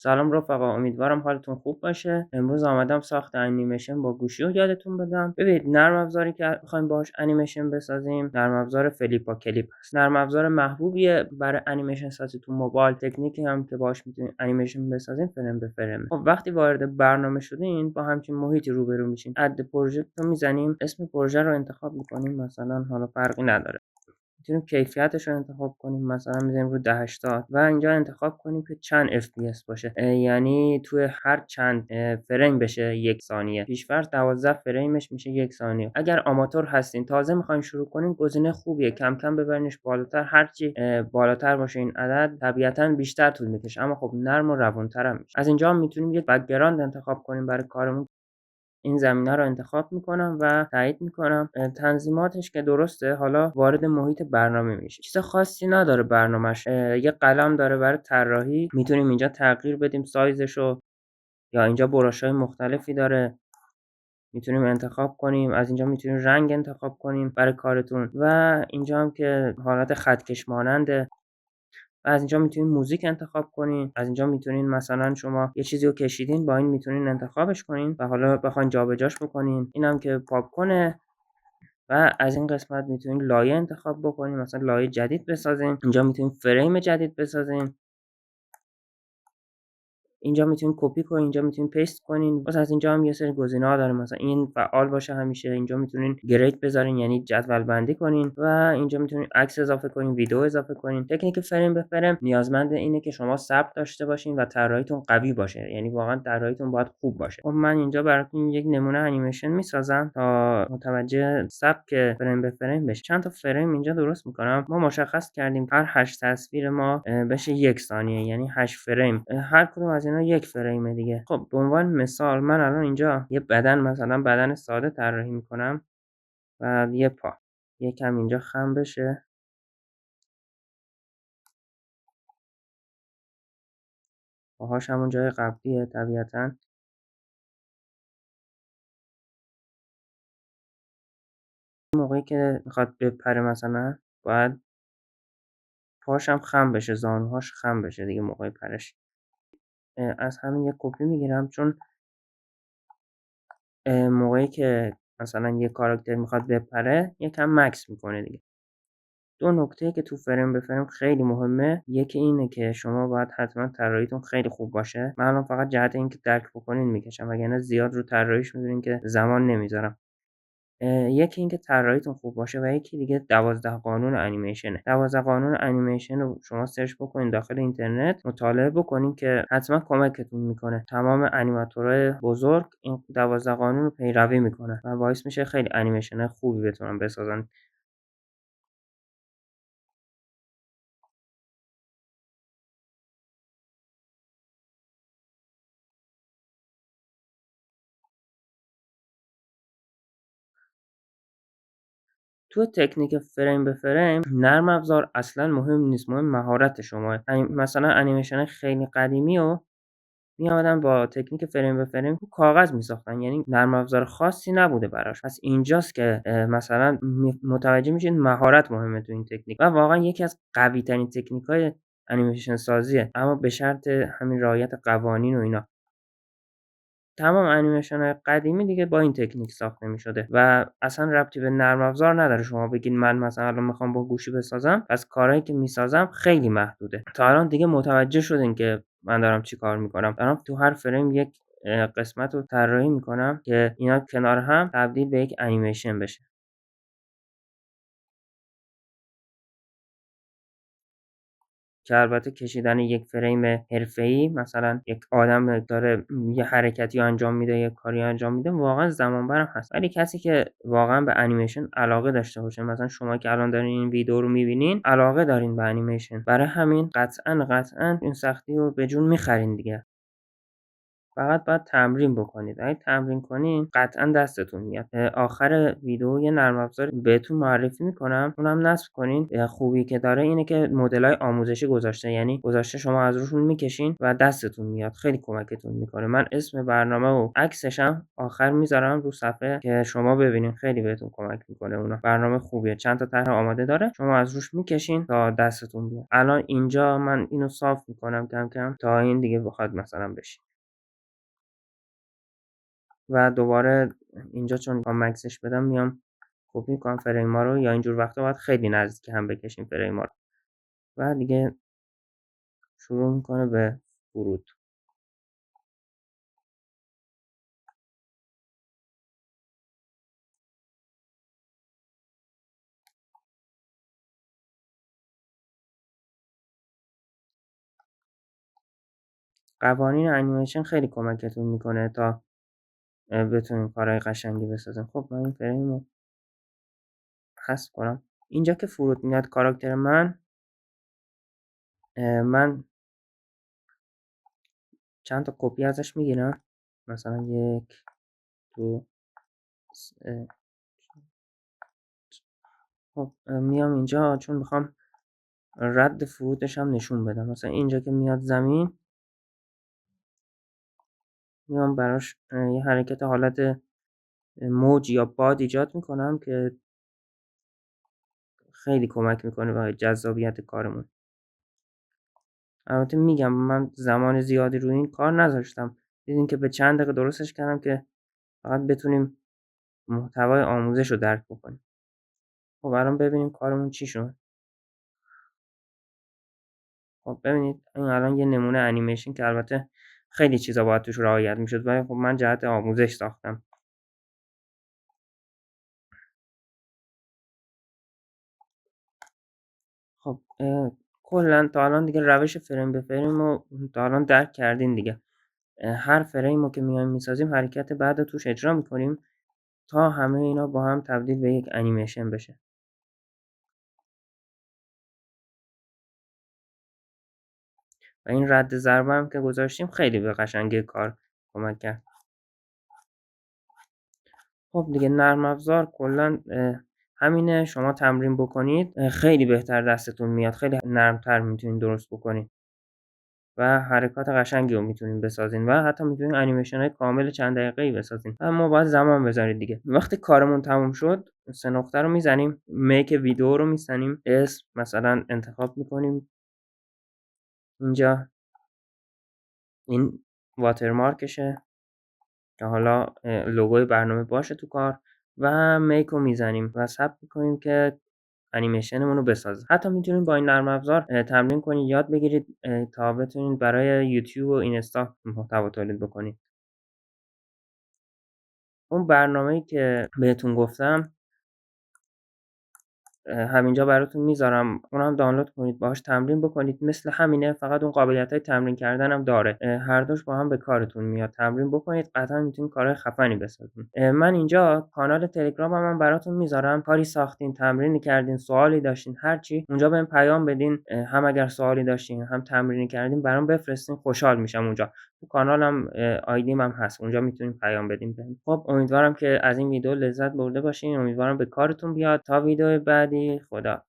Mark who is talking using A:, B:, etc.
A: سلام رفقا، امیدوارم حالتون خوب باشه. امروز آمدم ساخت انیمیشن با گوشی رو یادتون بدم. ببینید، نرم افزاری که می‌خوایم باهاش انیمیشن بسازیم نرم افزار فلیپا کلیپ هست. نرم افزار محبوبیه برای انیمیشن سازی تو موبایل. تکنیکی هم که باهاش میتونید انیمیشن بسازین فریم به فریم. خب وقتی وارد برنامه شدین با همچین محیطی روبرو میشین. اد پروژه رو میزنیم، اسم پروژه رو انتخاب میکنیم، مثلا حالا فرقی نداره. میتونیم کیفیتش رو انتخاب کنیم، مثلا می‌ذاریم رو 1080 و اینجا انتخاب کنیم که چند FPS باشه، یعنی توی هر چند فریم بشه یک ثانیه. پیش‌فرض 12 فریمش میشه یک ثانیه. اگر آماتور هستین تازه میخواین شروع کنین گزینه خوبیه، کم کم ببرینش بالاتر. هرچی بالاتر باشه این عدد طبیعتاً بیشتر طول میکشه، اما خب نرم و روان‌تر هم میشه. از اینجا میتونیم یک بک‌گراند انتخاب کنیم برای کارمون. این زمینه رو انتخاب میکنم و تایید میکنم. تنظیماتش که درسته، حالا وارد محیط برنامه میشه. چیز خاصی نداره برنامهش. یه قلم داره برای طراحی، میتونیم اینجا تغییر بدیم سایزشو، یا اینجا براش‌های مختلفی داره میتونیم انتخاب کنیم. از اینجا میتونیم رنگ انتخاب کنیم برای کارتون و اینجا هم که حالت خطکش ماننده. و از اینجا میتونین موزیک انتخاب کنین. از اینجا میتونین مثلا شما یه چیزی رو کشیدین، با این میتونین انتخابش کنین و حالا بخواین جابجاش بکنین. اینم که پاپ کنه. و از این قسمت میتونین لایه انتخاب بکنین، مثلا لایه جدید بسازین. اینجا میتونین فریم جدید بسازین. اینجا میتونین کپی کنین، اینجا میتونین پیست کنین. باز از اینجا هم یه سری گزینه‌ها داره، مثلا این فعال باشه همیشه. اینجا میتونین گرید بذارین، یعنی جدول بندی کنین و اینجا میتونین عکس اضافه کنین، ویدیو اضافه کنین. تکنیک فریم به فریم نیازمند اینه که شما ثبت داشته باشین و طراحیتون قوی باشه، یعنی واقعا طراحیتون باید خوب باشه. خب من اینجا براتون یک نمونه انیمیشن میسازم تا متوجه سبک فریم به فریم بشین. چند تا فریم اینجا درست میکنم. ما مشخص کردیم هر 8 تصویر ما بشه یک ثانیه، یعنی 8 فریم. هر کدوم از اینا یک فریم دیگه. خب به عنوان مثال من الان اینجا یه بدن، مثلا بدن ساده طراحی میکنم و یه پا یکم اینجا خم بشه. پاهاش همون جای قبلیه طبیعتا. موقعی که میخواد بپره مثلا باید پاهاش هم خم بشه، زانوهاش خم بشه دیگه موقع پرش. از همین یه کپی میگیرم، چون موقعی که مثلا یه کاراکتر میخواد بپره یکم مکس میکنه دیگه. دو نکته که تو فریم به فریم خیلی مهمه، یکی اینه که شما باید حتما طراحیتون خیلی خوب باشه. من الان فقط جهت اینکه درک بکنین میکشم، وگرنه زیاد رو طراحیش می‌بینین که زمان نمیذارم. یکی اینکه طراحیتون خوب باشه و یکی دیگه 12 قانون انیمیشنه. 12 قانون انیمیشن رو شما سرچ بکنین داخل اینترنت، مطالعه بکنین که حتما کمکتون میکنه. تمام انیماتورهای بزرگ این 12 قانون رو پیروی میکنن و باعث میشه خیلی انیمیشن خوبی بتونن بسازن. تو تکنیک فریم به فریم نرم افزار اصلا مهم نیست، مهم مهارت شماه. مثلا انیمیشن خیلی قدیمی و میامدن با تکنیک فریم به فریم تو کاغذ میساختن، یعنی نرم افزار خاصی نبوده براش. پس اینجاست که مثلا متوجه میشین مهارت مهمه تو این تکنیک و واقعا یکی از قوی ترین تکنیک های انیمیشن سازیه، اما به شرط همین رعایت قوانین و اینا. تمام انیمیشن‌های قدیمی دیگه با این تکنیک ساخته می‌شده و اصلا ربطی به نرم افزار نداره. شما بگین من مثلا الان میخوام با گوشی بسازم، پس کارهایی که میسازم خیلی محدوده. تا الان دیگه متوجه شدین که من دارم چی کار میکنم. دارم تو هر فریم یک قسمت رو طراحی میکنم که اینا کنار هم تبدیل به یک انیمیشن بشه. که البته کشیدن یک فریم حرفه‌ای، مثلا یک آدم داره یه حرکتی انجام میده، یه کاری انجام میده، واقعا زمان برم هست. ولی کسی که واقعا به انیمیشن علاقه داشته باشه، مثلا شما که الان دارین این ویدیو رو میبینین علاقه دارین به انیمیشن، برای همین قطعا این سختی رو به جون میخرین دیگه. فقط باید تمرین بکنید. اگه تمرین کنین قطعا دستتون میاد. آخر ویدیو یه نرم افزار بهتون معرفی میکنم، اونم نصب کنین. خوبی که داره اینه که مدل‌های آموزشی گذاشته، یعنی گذاشته شما از روشون میکشین و دستتون میاد، خیلی کمکتون میکنه. من اسم برنامه و عکسشم آخر میذارم رو صفحه که شما ببینین، خیلی بهتون کمک میکنه. اونا برنامه خوبیه، چند تا طرح آماده داره، شما از روش میکشین تا دستتون بیاد. الان اینجا من اینو صاف میکنم کم کم تا این دیگه بخواد مثلا بشه. و دوباره اینجا چون میخوام مکسش بدم میام کپی میکنم فریما رو، یا اینجور وقتا باید خیلی نزدیک هم بکشیم فریما رو. و دیگه شروع میکنه به فرود. قوانین انیمیشن خیلی کمکتون میکنه تا بتونین کارهای قشنگی بسازین. خب من این فریم رو حذف کنم. اینجا که فرود میاد کاراکتر من چند تا کپی ازش میگیرم، مثلا 1 2 3. خب میام اینجا چون میخوام رد فرودش هم نشون بدم. مثلا اینجا که میاد زمین میام براش یه حرکت حالت موج یا باد ایجاد میکنم که خیلی کمک میکنه برای جذابیت کارمون. البته میگم من زمان زیادی روی این کار نذاشتم، دیدین که به چند دقیقه درستش کردم که فقط بتونیم محتوای آموزش رو درک بکنیم. خب الان ببینیم کارمون چی شد. خب ببینید این الان یه نمونه انیمیشن که البته خیلی چیزا باید توش رعایت میشد، ولی خب من جهت آموزش ساختم. خب کلا تا الان دیگه روش فریم به فریم رو تا الان درک کردین دیگه. هر فریم رو که میایم میسازیم حرکت بعد توش اجرا میکنیم تا همه اینا با هم تبدیل به یک انیمیشن بشه. و این رد ضربه هم که گذاشتیم خیلی به قشنگی کار کمک کرد. خب دیگه نرم افزار کلا همینه، شما تمرین بکنید خیلی بهتر دستتون میاد، خیلی نرمتر میتونین درست بکنید و حرکات قشنگی رو میتونین بسازین و حتی میتونین انیمیشن های کامل چند دقیقه‌ای بسازین. اما باید زمان بذارید دیگه. وقتی کارمون تموم شد 3 نقطه رو میزنیم، میک ویدیو رو میزنیم، اسم مثلا انتخاب میکنیم. اینجا این واترمارکشه که حالا لوگوی برنامه باشه تو کار و میک رو میزنیم و ثبت میکنیم که انیمیشنمون رو بسازه. حتی میتونید با این نرم افزار تمرین کنید، یاد بگیرید تا بتونید برای یوتیوب و اینستا محتوا تولید بکنید. اون برنامه‌ای که بهتون گفتم همینجا براتون میذارم، اونم دانلود کنید باهاش تمرین بکنید. مثل همینه، فقط اون قابلیت‌های تمرین کردن هم داره. هر دوش با هم به کارتون میاد. تمرین بکنید قطعا میتونید کارهای خفنی بسازید. من اینجا کانال تلگرامم هم براتون میذارم. کاری ساختین، تمرینی کردین، سوالی داشتین، هر چی اونجا بهم پیام بدین. هم اگر سوالی داشتین هم تمرینی کردین برام بفرستین، خوشحال میشم. اونجا تو کانالم آیدیم هم هست، اونجا میتونید پیام بدین بهم. خب امیدوارم که از این ویدیو لذت برده باشین، امیدوارم به کارتون بیاد. تا ویدیو بعدی، خدا